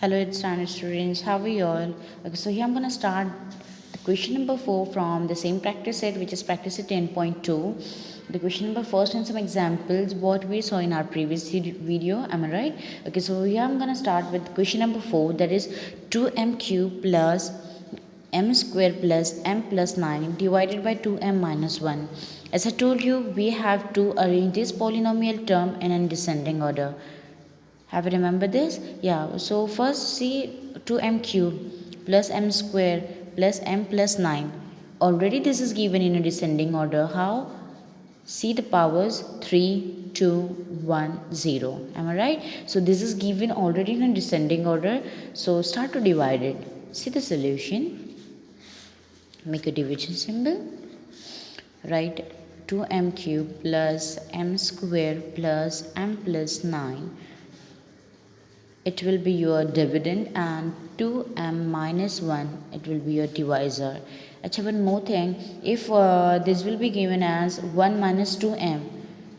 Hello, it's standard students. How are you all? Okay, so here I'm gonna start the question number 4 from the same practice set, which is practice set 10.2. The question number first and some examples what we saw in our previous video. Am I right? Okay, so here I'm gonna start with question number 4, that is 2m cube plus m square plus m plus 9 divided by 2m minus 1. As I told you, we have to arrange this polynomial term in a descending order. Have you remember this? Yeah. So first see 2m cube plus m square plus m plus 9. Already this is given in a descending order. How? See the powers 3, 2, 1, 0. Am I right? So this is given already in a descending order. So start to divide it. See the solution. Make a division symbol. Write 2m cube plus m square plus m plus 9. It will be your dividend, and 2m minus 1, it will be your divisor. Achha, one more thing, if this will be given as 1 minus 2m,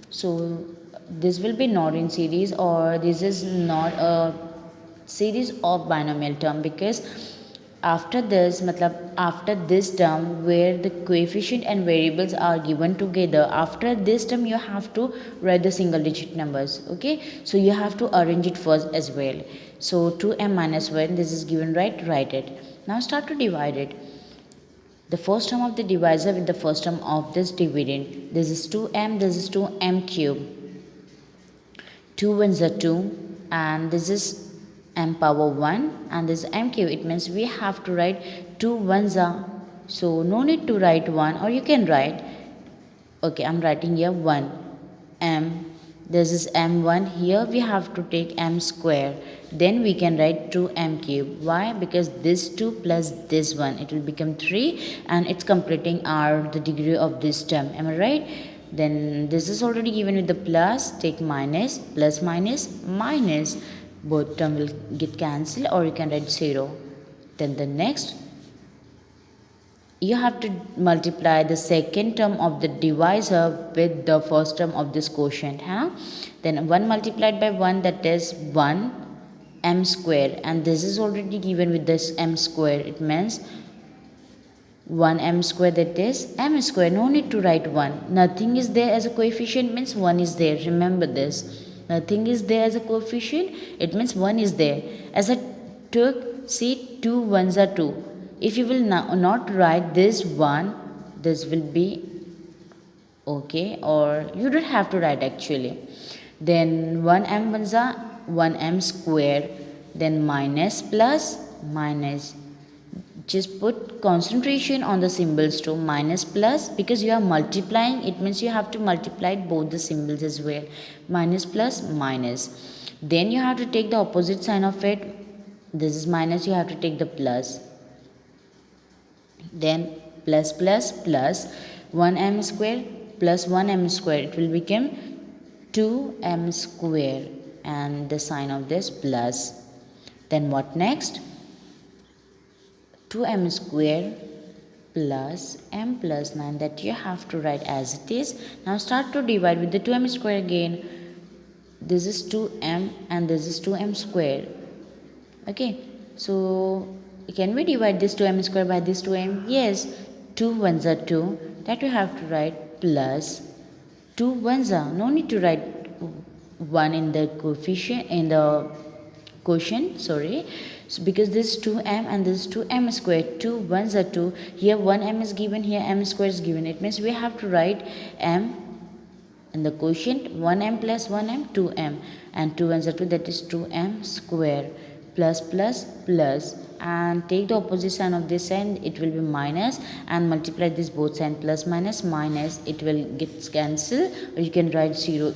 so this will be not in series, or this is not a series of binomial term, because after this after this term where the coefficient and variables are given together, after this term you have to write the single digit numbers. Okay, so you have to arrange it first as well. So 2m minus 1, this is given, right? Write it. Now start to divide it. The first term of the divisor with the first term of this dividend. This is 2m, this is 2m cube. 2 ones are 2, and this is m power 1, and this is m cube. It means we have to write 2 ones are, so no need to write 1, or you can write, okay, I'm writing here 1 m. This is m1. Here we have to take m square, then we can write 2m cube. Why? Because this 2 plus this 1, it will become 3, and it's completing our the degree of this term. Am I right? Then this is already given with the plus, take minus, plus minus minus, both term will get cancelled, or you can write 0. Then the next, you have to multiply the second term of the divisor with the first term of this quotient. Then 1 multiplied by 1, that is 1 m square, and this is already given with this m square. It means 1 m square, that is m square. No need to write 1. Nothing is there as a coefficient means 1 is there. Remember this. Nothing is there as a coefficient, it means 1 is there. As I took, see 2 ones are 2. If you will not write this 1, this will be okay, or you don't have to write actually. Then 1 m ones are 1 m square, then minus plus minus. Just put concentration on the symbols to minus plus, because you are multiplying, it means you have to multiply both the symbols as well. Minus plus minus. Then you have to take the opposite sign of it. This is minus, you have to take the plus. Then plus plus plus 1 m square plus 1 m square, it will become 2 m square, and the sign of this plus. Then what next? 2m square plus m plus 9, that you have to write as it is. Now start to divide with the 2m square again. This is 2m and this is 2m square. Okay, so can we divide this 2m square by this 2m? Yes. 2 ones are 2, that you have to write plus 2 ones are, no need to write 1 in the coefficient, in the quotient, sorry. So because this 2m and this 2m square, 2 ones are 2, here 1m is given, here m square is given. It means we have to write m in the quotient, 1m plus 1m, 2m, and 2 ones are 2, that is 2m square, plus plus plus, and take the opposite sign of this end, it will be minus, and multiply this both sign, plus minus minus, it will get cancelled, or you can write 0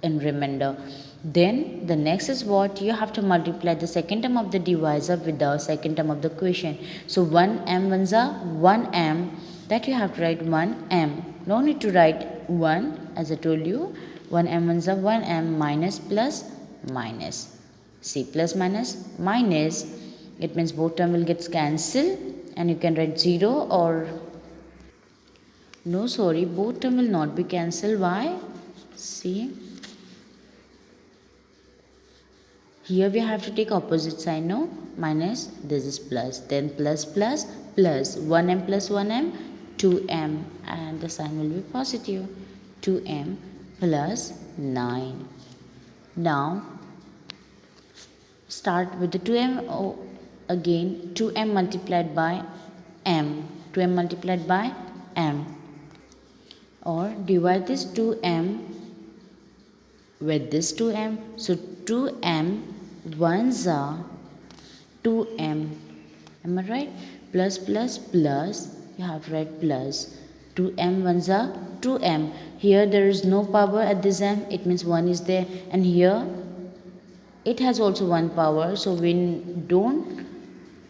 in remainder. Then the next is what? You have to multiply the second term of the divisor with the second term of the quotient. So 1 m ones are 1 m, that you have to write 1 m. No need to write 1, as I told you. 1 m ones are 1 m, minus plus minus. See, plus minus minus, it means both term will get cancelled, and you can write 0, or no, sorry, both term will not be cancelled. Why? See, Here we have to take opposite sign, no? Minus, this is plus. Then plus plus plus 1m plus 1m, 2m, and the sign will be positive. 2m plus 9. Now start with the 2m again. 2m multiplied by m. 2m multiplied by m. Or divide this 2m with this 2m. So 2m ones are 2m. Am I right? Plus plus plus. You have to write plus. 2m ones are 2m. Here there is no power at this m. It means 1 is there. And here it has also 1 power. So we don't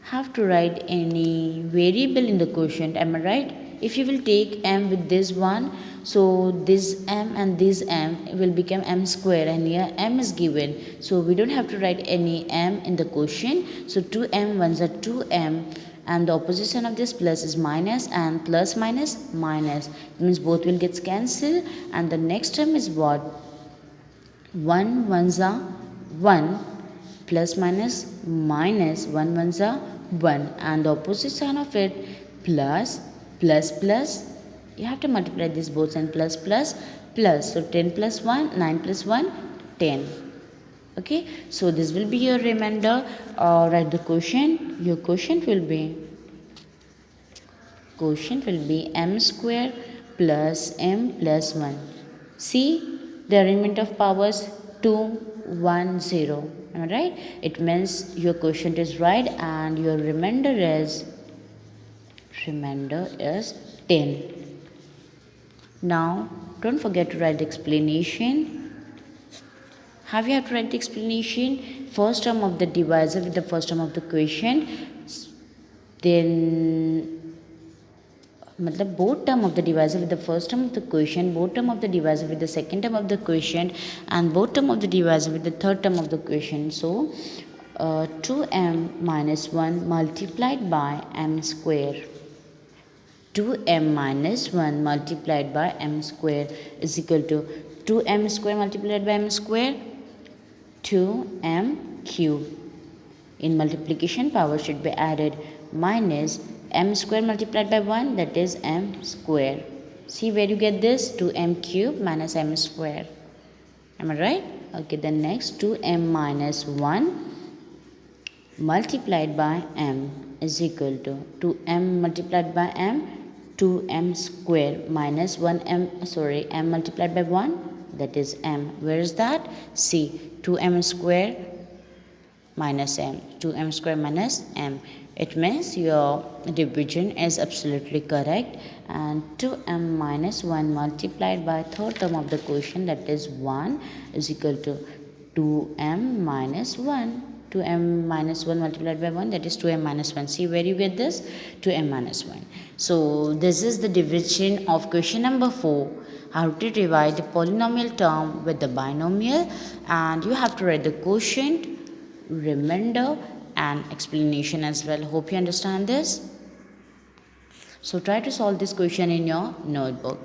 have to write any variable in the quotient. Am I right? If you will take m with this one, so this m and this m will become m square, and here m is given, so we don't have to write any m in the quotient. So 2m ones are 2m, and the opposite sign of this plus is minus, and plus minus minus. It means both will get cancelled, and the next term is what? 1 ones are 1, plus minus minus, 1 ones are 1, and the opposite sign of it plus plus plus. You have to multiply this both and plus plus plus. So 10 plus 1, 9 plus 1, 10. Okay, so this will be your remainder. Write the quotient. Your quotient will be m square plus m plus 1. See the arrangement of powers, 2, 1, 0. Am I right? It means your quotient is right and your remainder is 10. Now don't forget to write the explanation. Have you have to write the explanation? First term of the divisor with the first term of the quotient, then both term of the divisor with the first term of the quotient, both term of the divisor with the second term of the quotient, and both term of the divisor with the third term of the quotient. So 2m minus 1 multiplied by m square. 2m minus 1 multiplied by m square is equal to 2m square multiplied by m square, 2m cube. In multiplication, power should be added, minus m square multiplied by 1, that is m square. See where you get this? 2m cube minus m square. Am I right? Okay, then next 2m minus 1 multiplied by m is equal to 2m multiplied by m, 2m square minus m multiplied by 1, that is m. Where is that? See, 2m square minus m, 2m square minus m. It means your division is absolutely correct, and 2m minus 1 multiplied by third term of the quotient, that is 1, is equal to 2m minus 1. 2m minus 1 multiplied by 1, that is 2m minus 1. See where you get this? 2m minus 1. So this is the division of question number 4. How to divide the polynomial term with the binomial, and you have to write the quotient, remainder, and explanation as well. Hope you understand this. So try to solve this question in your notebook.